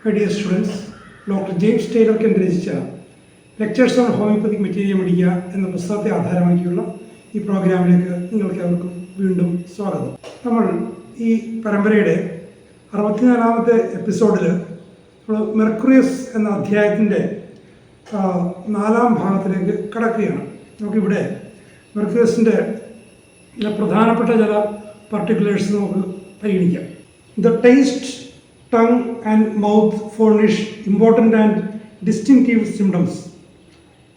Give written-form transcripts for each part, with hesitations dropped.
My dear students, Dr. James Taylor രചിച്ച lectures on homoeopathic material media എന്ന പുസ്തകത്തെ ആധാരമാക്കിയുള്ള ഈ പ്രോഗ്രാമിലേക്ക് നിങ്ങൾക്കെല്ലാവർക്കും വീണ്ടും സ്വാഗതം. നമ്മൾ ഈ പരമ്പരയുടെ 64-ാമത്തെ എപ്പിസോഡിൽ നമ്മൾ മെർക്കുറിയസ് എന്ന അധ്യായത്തിൻ്റെ 4-ാം ഭാഗത്തിലേക്ക് കടക്കുകയാണ്. നമുക്കിവിടെ മെർക്കുറിയസിൻ്റെ പ്രധാനപ്പെട്ട ചില പർട്ടിക്കുലേഴ്സ് നമുക്ക് പരിഗണിക്കാം. The taste, tongue and mouth furnish important and distinctive symptoms.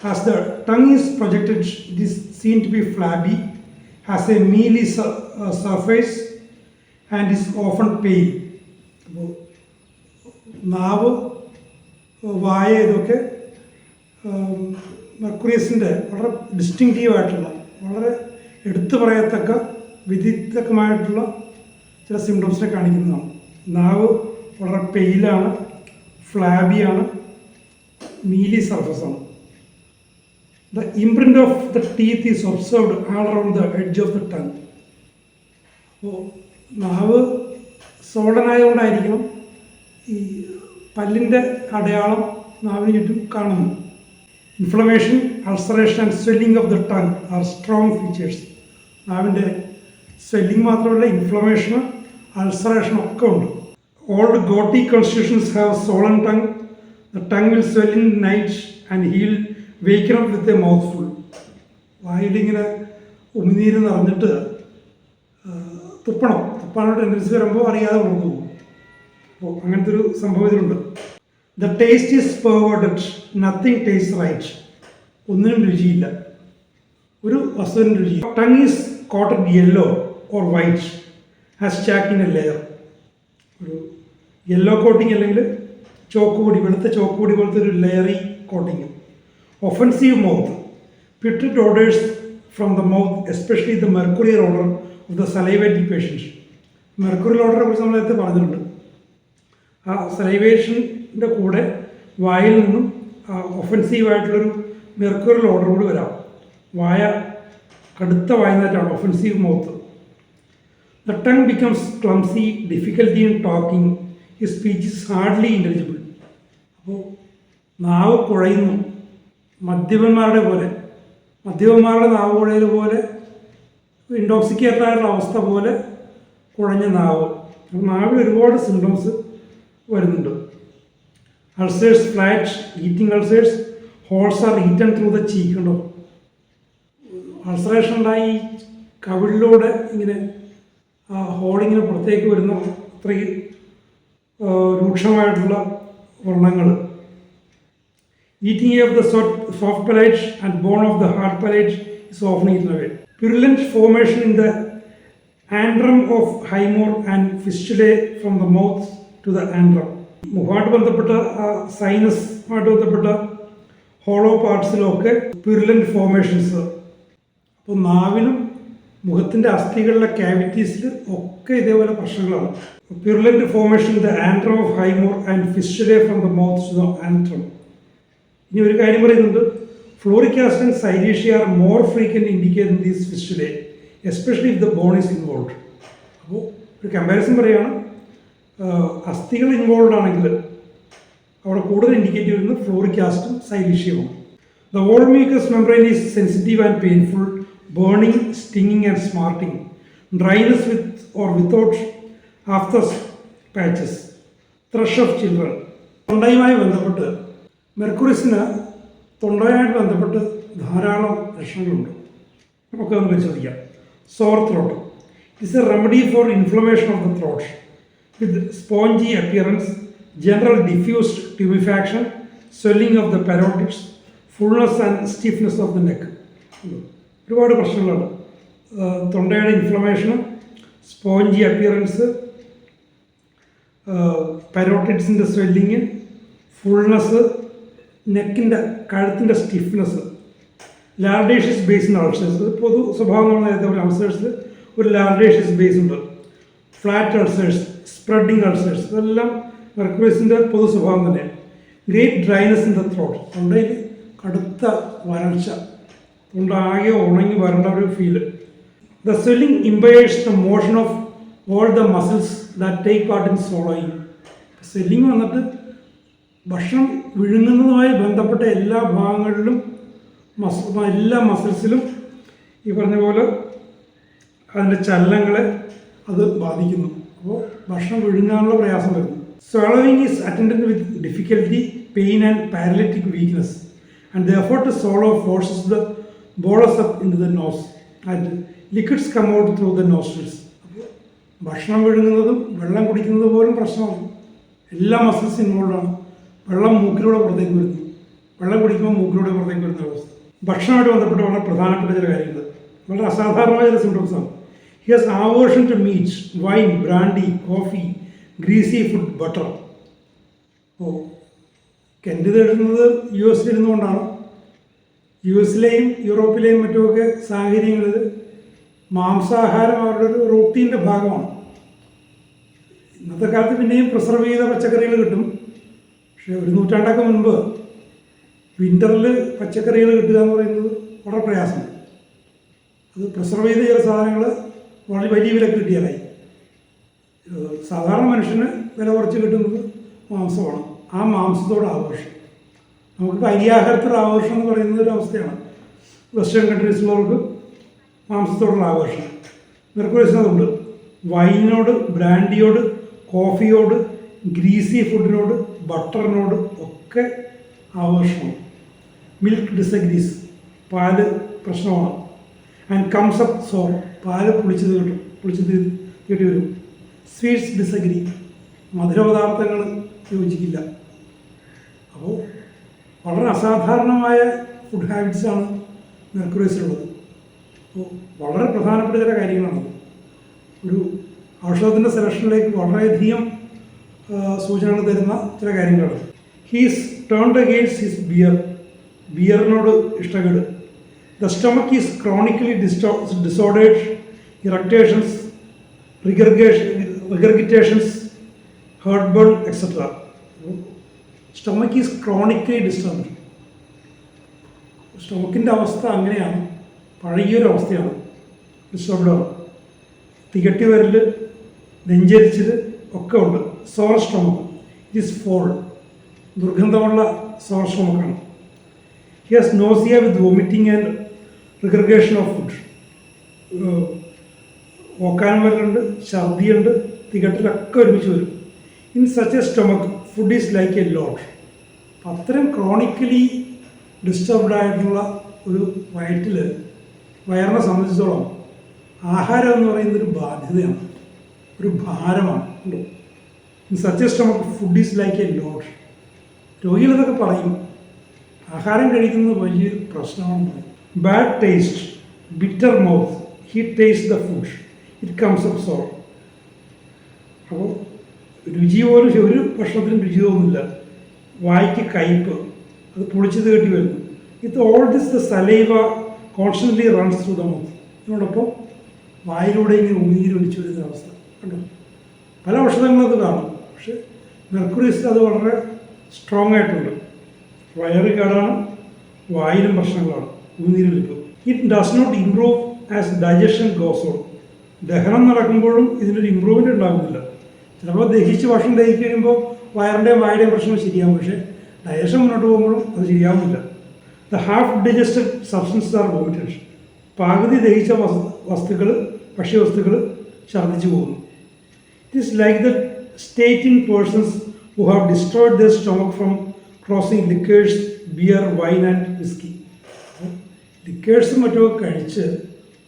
As the tongue is projected, it is seen to be flabby, has a mealy surface and is often pale. നാവ്, വായ, ഇതൊക്കെ മെർക്കുറിയസിൻ്റെ വളരെ ഡിസ്റ്റിങ്റ്റീവായിട്ടുള്ള, വളരെ എടുത്തു പറയത്തക്ക വിധിത്തക്കമായിട്ടുള്ള ചില സിംറ്റംസിനെ കാണിക്കുന്നതാണ്. നാവ് വളരെ പെയിലാണ്, ഫ്ലാബിയാണ്, മീലി സർഫസാണ്. The imprint of the teeth is observed all around the edge of the tongue. അപ്പോൾ നാവ് സോളനായതുകൊണ്ടായിരിക്കണം ഈ പല്ലിൻ്റെ അടയാളം നാവിന് ചുറ്റും കാണുന്നു. Inflammation, ulceration and swelling of the tongue are strong features. നാവിൻ്റെ സ്വെല്ലിംഗ് മാത്രമല്ല, ഇൻഫ്ലമേഷന്, അൾസറേഷൻ ഒക്കെ ഉണ്ട്. Old Gothic constitutions have swollen tongue. The tongue will swell in night and he will waken up with a mouthful. വായിലിങ്ങനെ ഉമിനീര് നിറഞ്ഞിട്ട് തുപ്പാനുള്ള tendency വരുമ്പോൾ അറിയാതെ പുറത്തു പോകും. അപ്പോൾ അങ്ങനത്തെ ഒരു സംഭവം ഇതിലുണ്ട്. The taste is perverted, nothing taste right. ഒന്നിനും രുചിയില്ല, ഒരു വസ്തുവിനും രുചി. Tongue is coated yellow or white has stuck in a layer. ഒരു യെല്ലോ കോട്ടിങ് അല്ലെങ്കിൽ ചോക്കുപൊടി, വെളുത്ത ചോക്കുപൊടി പോലത്തെ ഒരു ലെയറി coating. Offensive mouth, putrid odours from the mouth, especially the mercurial odour of the salivated patients. Mercurial ഓർഡറെ കുറിച്ച് നമ്മൾ നേരത്തെ പറഞ്ഞിട്ടുണ്ട്. ആ സലൈവേഷൻ്റെ കൂടെ വായിൽ നിന്നും ഒഫൻസീവായിട്ടുള്ളൊരു മെർക്കുറിയൽ ഓർഡർ കൂടി വരാം. വായ കടുത്ത വായനായിട്ടാണ് offensive mouth. The tongue becomes clumsy, difficulty in talking, his speech is hardly intelligible. അപ്പോൾ നാവ് കുഴയുന്നു, മദ്യപന്മാരുടെ നാവ് കുഴയൽ പോലെ, ഇൻടോക്സിക്കേറ്റഡ് ആയിട്ടുള്ള അവസ്ഥ പോലെ കുഴഞ്ഞ നാവ്. അപ്പോൾ നാവിൽ ഒരുപാട് സിംറ്റംസ് വരുന്നുണ്ട്. Ulcers, flat eating ulcers, holes are eaten through the cheek. ഉണ്ടോ, അൾസറേഷൻ ഉണ്ടായി കവിളിലൂടെ ഇങ്ങനെ ആ ഹോളിങ്ങനെ പുറത്തേക്ക് വരുന്ന അത്രയും രൂക്ഷമായിട്ടുള്ള വർണ്ണങ്ങൾ. Eating of the soft palate and bone of the hard palate is often eaten away. Purulent formation in the antrum of Highmore and fistulae from the mouth to the antrum. മുഖമായിട്ട് ബന്ധപ്പെട്ട സൈനസുമായിട്ട് ബന്ധപ്പെട്ട ഹോളോ പാർട്സിലൊക്കെ പ്യുരുലൻറ്റ് ഫോർമേഷൻസ്. അപ്പോൾ നാവിലും മുഖത്തിൻ്റെ അസ്ഥികളിലെ ക്യാവിറ്റീസിൽ ഒക്കെ ഇതേപോലെ പ്രശ്നങ്ങളാണ്. Purulent formation the antrum of Highmore and fistulae from the mouth to the antrum. ഇനി ഒരു കാര്യം പറയുന്നുണ്ട്, fluoric acid and silicea are more frequent indicate in these fistulae, especially if the bone is involve. അപ്പോൾ ഒരു comparison പറയുകയാണ്, അസ്ഥികൾ involve ആണെങ്കിൽ അവിടെ കൂടുതൽ ഇൻഡിക്കേറ്റ് ചെയ്യുന്നത് ഫ്ലോറിക് ആസിഡും സൈലീഷ്യവും. The all mucous membrane is sensitive and painful, burning, stinging and smarting, dryness with or without after patches, thrush of children. തൊണ്ടയുമായി ബന്ധപ്പെട്ട് മെർക്കുറിയസിന് തൊണ്ടയുമായിട്ട് ബന്ധപ്പെട്ട് ധാരാളം ലക്ഷണങ്ങളുണ്ട്. നമുക്ക് ഒന്ന് പരിശോധിക്കാം. Sore throat is a remedy for inflammation of the throat with spongy appearance, general diffused tumefaction, swelling of the parotids, fullness and stiffness of the neck. ഒരുപാട് പ്രശ്നങ്ങളാണ്. തൊണ്ടയുടെ ഇൻഫ്ലമേഷന്, സ്പോഞ്ചി അപ്പിയറൻസ്, പാരോട്ടിഡ്സിൻ്റെ സ്വെല്ലിങ്, ഫുൾനെസ്, നെക്കിൻ്റെ കഴുത്തിൻ്റെ സ്റ്റിഫ്നെസ്, ലാർഡേഷ്യസ് ബേസിൻ്റെ അൾസേഴ്സ്. പൊതു സ്വഭാവം നമ്മൾ നേരത്തെ പറഞ്ഞ അൾസേഴ്സിൽ ഒരു ലാർഡേഷ്യസ് ബേസ് ഉണ്ട്. ഫ്ലാറ്റ് അൾസേഴ്സ്, സ്പ്രെഡിങ് അൾസേഴ്സ്, ഇതെല്ലാം മെർക്കുറിയസിൻ്റെ പൊതു സ്വഭാവം തന്നെയാണ്. Great dryness in the throat, തൊണ്ടയിൽ കടുത്ത വരൾച്ച, തൊണ്ടാകെ ഉണങ്ങി വരേണ്ട ഒരു feel. The swelling impairs the motion of all the muscles that take part in swallowing. Swelling വന്നിട്ട് ഭക്ഷണം വിഴുങ്ങുന്നതുമായി ബന്ധപ്പെട്ട എല്ലാ ഭാഗങ്ങളിലും എല്ലാ മസിൽസിലും ഈ പറഞ്ഞ പോലെ അതിൻ്റെ ചലനങ്ങളെ അത് ബാധിക്കുന്നു. അപ്പോൾ ഭക്ഷണം വിഴുങ്ങാനുള്ള പ്രയാസം വരുന്നു. swallowing is attended with difficulty, pain and paralytic weakness, and the effort to swallow forces the bolus up into the nose and liquids come out through the nostrils. അപ്പോൾ ഭക്ഷണം വിഴുങ്ങുന്നതും വെള്ളം കുടിക്കുന്നത് പോലും പ്രശ്നമാണ്. എല്ലാ മസിൽസ് ഇൻവോൾവാണ്. വെള്ളം മൂക്കിലൂടെ പുറത്തേക്ക് വരുന്നു, വെള്ളം കുടിക്കുമ്പോൾ മൂക്കിലൂടെ പുറത്തേക്ക് വരുന്ന അവസ്ഥ. ഭക്ഷണമായിട്ട് ബന്ധപ്പെട്ട് വളരെ പ്രധാനപ്പെട്ട ചില കാര്യങ്ങൾ, വളരെ അസാധാരണമായ ചില സിംറ്റംസാണ്. He has aversion to meat, wine, brandy, coffee, greasy food, butter. Oh, Kent ഇത് എഴുതുന്നത് യു എസിൽ ഇരുന്നുകൊണ്ടാണ്. യു എസിലെയും യൂറോപ്പിലെയും മറ്റുമൊക്കെ സാഹചര്യങ്ങളിൽ മാംസാഹാരം അവരുടെ ഒരു റൂട്ടീൻ്റെ ഭാഗമാണ്. ഇന്നത്തെ കാലത്ത് പിന്നെയും പ്രിസർവ് ചെയ്ത പച്ചക്കറികൾ കിട്ടും. പക്ഷേ ഒരു നൂറ്റാണ്ടൊക്കെ മുൻപ് വിൻ്ററിൽ പച്ചക്കറികൾ കിട്ടുക എന്ന് പറയുന്നത് വളരെ പ്രയാസമാണ്. അത് പ്രിസർവ് ചെയ്ത ചില സാധനങ്ങൾ വളരെ വലിയ വിലക്ക് കിട്ടിയാലായി. സാധാരണ മനുഷ്യന് വില കുറച്ച് കിട്ടുന്നത് മാംസമാണ്. ആ മാംസത്തോട് ആഘോഷം, നമുക്കിപ്പോൾ അരിയാഹാരത്തോട് ആഘോഷം എന്ന് പറയുന്നത് ഒരു അവസ്ഥയാണ്. വെസ്റ്റേൺ കൺട്രീസിലുള്ളവർക്ക് മാംസത്തോടുള്ള ആഘോഷം. മെർക്കുറീസിനതുണ്ട്. വൈനിനോട്, ബ്രാൻഡിയോട്, കോഫിയോട്, ഗ്രീസി ഫുഡിനോട്, ബട്ടറിനോട് ഒക്കെ ആഘോഷമാണ്. മിൽക്ക് ഡിസഗ്രീസ്, പാല് പ്രശ്നമാണ്. ആൻഡ് കംസ് അപ്പ് സോർ, പാല് പുളിച്ചത് കേട്ടി വരും. സ്വീറ്റ്സ് ഡിസഗ്രി, മധുരപദാർത്ഥങ്ങൾ യോജിക്കില്ല. അപ്പോൾ വളരെ അസാധാരണമായ ഫുഡ് ഹാബിറ്റ്സാണ് മെർക്കുറീസിലുള്ളത്. അപ്പോൾ വളരെ പ്രധാനപ്പെട്ട ചില കാര്യങ്ങളാണത്. ഒരു ഔഷധത്തിൻ്റെ സെലക്ഷനിലേക്ക് വളരെയധികം സൂചനകൾ തരുന്ന ചില കാര്യങ്ങളാണ്. ഹീസ് ടേൺഡ് അഗെയിൻസ്റ്റ് ഹിസ് ബിയറിനോട് ഇഷ്ടക്കേട്. The stomach is chronically disordered, eructations, regurgitations, heartburn et cetera. Stomach is chronically disturbed. സ്റ്റൊമക്കിൻ്റെ അവസ്ഥ അങ്ങനെയാണ്, പഴയൊരു അവസ്ഥയാണ്, ഡിസ്റ്റർബ്ഡാണ്. തികട്ടി വരൽ, നെഞ്ചരിച്ചിൽ ഒക്കെ ഉണ്ട്. Sore stomach, it is foul, ദുർഗന്ധമുള്ള സോർ സ്റ്റൊമക്കാണ്. He has nausea with vomiting and regurgitation of food. ഓക്കാനം വരലുണ്ട്, ഛർദിയുണ്ട്, തികട്ടിലൊക്കെ ഒരുമിച്ച് വരും. In such a stomach food is like a load. അത്രയും ക്രോണിക്കലി ഡിസ്റ്റർബ്ഡ് ആയിട്ടുള്ള ഒരു വയറിനെ സംബന്ധിച്ചിടത്തോളം ആഹാരം എന്ന് പറയുന്നതൊരു ബാധ്യതയാണ്, ഒരു ഭാരമാണ്. In such a stomach food is like a load. രോഗികളെന്നൊക്കെ പറയും ആഹാരം കഴിക്കുന്നത് വലിയൊരു പ്രശ്നമാണെന്ന് പറയും. Bad taste, bitter mouth, he taste the food, it comes up sour. അപ്പോൾ രുചി പോലും ഒരു ഭക്ഷണത്തിനും രുചി തോന്നുന്നില്ല. വായിക്ക് കയ്പ്പ്, അത് പൊളിച്ചത് കേട്ടി വരുന്നു. With all this the saliva constantly runs through the mouth. ഇതിനോടൊപ്പം വായിലൂടെ ഇങ്ങനെ ഉമിനീരൊലിച്ചു വരുന്ന അവസ്ഥ കണ്ടോ. പല ഔഷധങ്ങളും അത് കാണും, പക്ഷെ മെർക്കുറീസിൽ അത് വളരെ സ്ട്രോങ് ആയിട്ടുണ്ട്. വയറ് കേടാണ്, വായിലും പ്രശ്നങ്ങളാണ്, ഉമിനീരൊലിപ്പ്. It does not improve as digestion goes on. ദഹനം നടക്കുമ്പോഴും ഇതിനൊരു ഇമ്പ്രൂവ്മെൻ്റ് ഉണ്ടാകുന്നില്ല. ചിലപ്പോൾ ദഹിച്ച് ഭക്ഷണം ദഹിച്ച് കഴിയുമ്പോൾ വയറിൻ്റെയും വായുടെയും പ്രശ്നം ശരിയാകും, പക്ഷേ ഡൈജഷൻ മുന്നോട്ട് പോകുമ്പോഴും അത് ശരിയാവുന്നില്ല. The half digested substances are vomited. പകുതി ദഹിച്ച ഭക്ഷ്യവസ്തുക്കൾ ഛർദ്ദിച്ചു പോകുന്നു. It is like the state in persons who have destroyed their stomach from crossing liquors, beer, wine and whisky. ലിക്കേഴ്സും മറ്റുമൊക്കെ കഴിച്ച്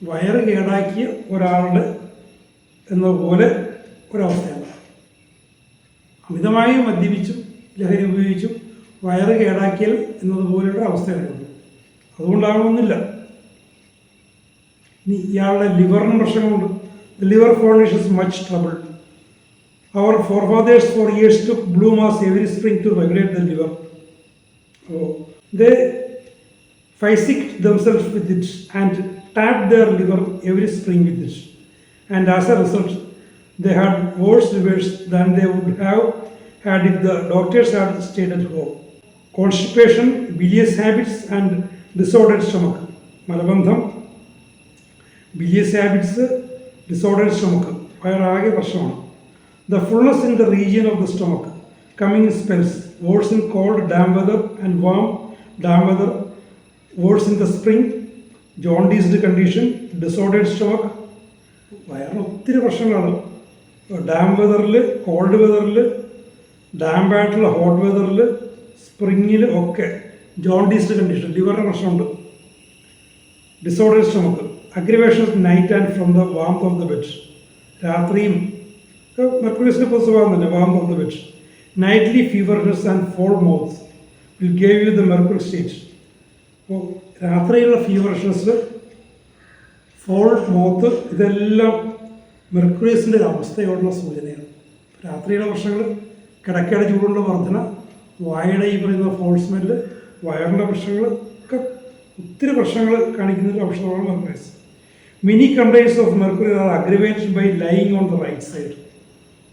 വയറ് കേടാക്കിയ ഒരാളുടെ എന്നപോലെ ഒരവസ്ഥയാണ്. അമിതമായി മദ്യപിച്ചും ലഹരി ഉപയോഗിച്ചും വയറ് കേടാക്കിയൽ എന്നതുപോലെയുള്ള അവസ്ഥയാണ്. അതുകൊണ്ടാകണമെന്നില്ല. ഇനി ഇയാളുടെ ലിവറിന് പ്രശ്നമുണ്ട്. The liver furnishes much trouble. Our forefathers for years took blue mass every spring to regulate the liver. They physicked themselves with it and tapped their liver every spring with it. And as a result, they had worse livers than they would have had if the doctors had stayed at home. Constipation, bilious habits and disordered stomach. മലബന്ധം, bilious habits, disordered stomach, വയറാകെ പ്രശ്നമാണ്. The fullness in the region of the stomach, coming in spells, worse in cold, damp weather and warm, damp weather, worse in the spring, jaundiced condition, disordered stomach. വയറിന് ഒത്തിരി പ്രശ്നങ്ങളാണ്. Damp വെതറിൽ, cold വെതറിൽ, ഡാമ്പായിട്ടുള്ള hot വെതറിൽ, സ്പ്രിങ്ങിൽ ഒക്കെ jaundiced condition, ലിവറിന് പ്രശ്നമുണ്ട്. Disordered stomach, aggravation of night and from the warmth of the bed. രാത്രിയും മെർക്കുറിയസിൻ്റെ സ്വഭാവം തന്നെ, warmth of the bed. Nightly feverishness and foul mouth will gave you the mercury state. അപ്പോൾ രാത്രിയിലുള്ള ഫീവർനെസ്, ഫോൾ മൗത്ത്, ഇതെല്ലാം മെർക്കുറിയസിൻ്റെ ഒരു അവസ്ഥയോടുള്ള സൂചനയാണ്. രാത്രിയുടെ പ്രശ്നങ്ങൾ, കിടക്കയുടെ ചൂടുള്ള വർധന, വായയുടെ ഈ പറയുന്ന ഫോൾ സ്മെല്ല്, വയറിൻ്റെ പ്രശ്നങ്ങൾ ഒക്കെ ഒത്തിരി പ്രശ്നങ്ങൾ കാണിക്കുന്ന ഒരു ഔഷധമാണ് mercurius. Many complaints of mercury are aggravated by lying on the right side.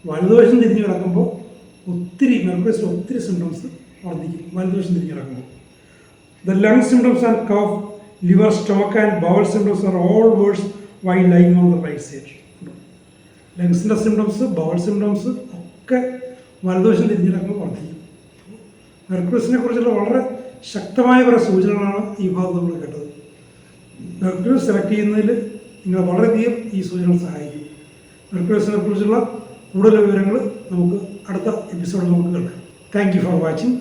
വലതുവശം തിരിഞ്ഞ് കിടക്കുമ്പോൾ ഒത്തിരി മെർക്കുറിയസിൽ ഒത്തിരി സിംറ്റംസ് വർദ്ധിക്കും വലതുവശം തിരിഞ്ഞ് കിടക്കുമ്പോൾ. The lung symptoms and cough, liver, stomach and bowel symptoms are all worse while lying on the right side. ലങ്സിൻ്റെ സിംറ്റംസ്, ബവൽ സിംറ്റംസ് ഒക്കെ വലതുവശം തിരിഞ്ഞിടക്കുമ്പോൾ വർദ്ധിക്കും. മെർക്കുറിയസിനെ കുറിച്ചുള്ള വളരെ ശക്തമായ കുറേ സൂചനകളാണ് ഈ ഭാഗത്ത് നമ്മൾ കേട്ടത്. മെർക്കുറിയസ് സെലക്ട് ചെയ്യുന്നതിൽ നിങ്ങൾ വളരെയധികം ഈ സൂചനകൾ സഹായിക്കും. മെർക്കുറിയസിനെ കുറിച്ചുള്ള കൂടുതൽ വിവരങ്ങൾ നമുക്ക് അടുത്ത എപ്പിസോഡിൽ നമുക്ക് കേൾക്കാം. Thank you for watching.